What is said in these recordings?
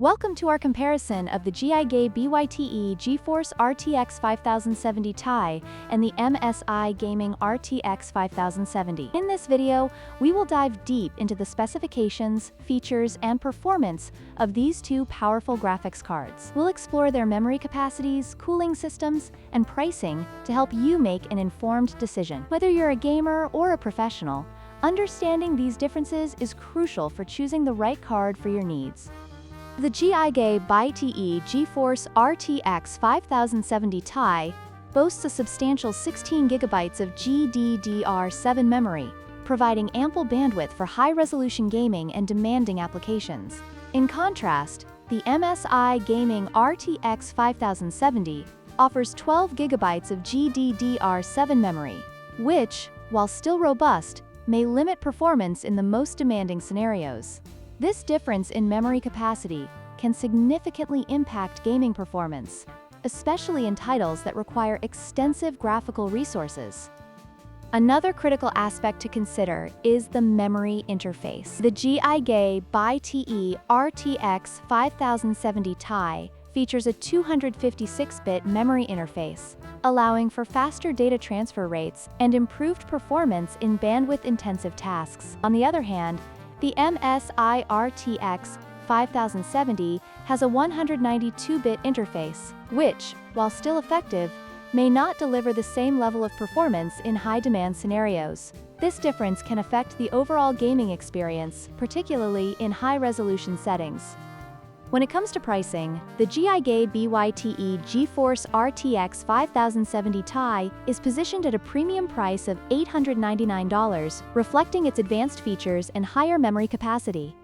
Welcome to our comparison of the GIGABYTE GeForce RTX 5070 Ti and the MSI Gaming RTX 5070. In this video, we will dive deep into the specifications, features, and performance of these two powerful graphics cards. We'll explore their memory capacities, cooling systems, and pricing to help you make an informed decision. Whether you're a gamer or a professional, understanding these differences is crucial for choosing the right card for your needs. The GIGABYTE GeForce RTX 5070 Ti boasts a substantial 16 GB of GDDR7 memory, providing ample bandwidth for high-resolution gaming and demanding applications. In contrast, the MSI Gaming RTX 5070 offers 12 GB of GDDR7 memory, which, while still robust, may limit performance in the most demanding scenarios. This difference in memory capacity can significantly impact gaming performance, especially in titles that require extensive graphical resources. Another critical aspect to consider is the memory interface. The GIGABYTE RTX 5070 Ti features a 256-bit memory interface, allowing for faster data transfer rates and improved performance in bandwidth-intensive tasks. On the other hand, the MSI RTX 5070 has a 192-bit interface, which, while still effective, may not deliver the same level of performance in high-demand scenarios. This difference can affect the overall gaming experience, particularly in high-resolution settings. When it comes to pricing, the GIGABYTE GeForce RTX 5070 Ti is positioned at a premium price of $899, reflecting its advanced features and higher memory capacity.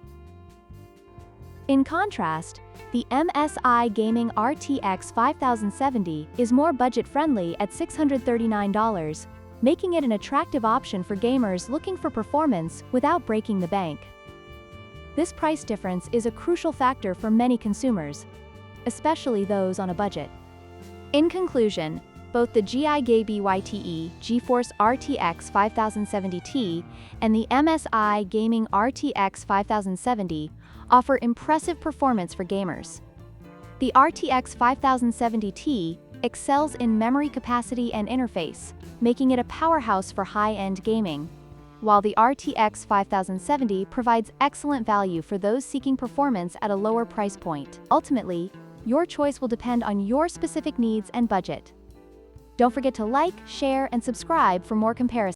In contrast, the MSI Gaming RTX 5070 is more budget-friendly at $639, making it an attractive option for gamers looking for performance without breaking the bank. This price difference is a crucial factor for many consumers, especially those on a budget. In conclusion, both the GIGABYTE GeForce RTX 5070 Ti and the MSI Gaming RTX 5070 offer impressive performance for gamers. The RTX 5070 Ti excels in memory capacity and interface, making it a powerhouse for high-end gaming, while the RTX 5070 provides excellent value for those seeking performance at a lower price point. Ultimately, your choice will depend on your specific needs and budget. Don't forget to like, share, and subscribe for more comparisons.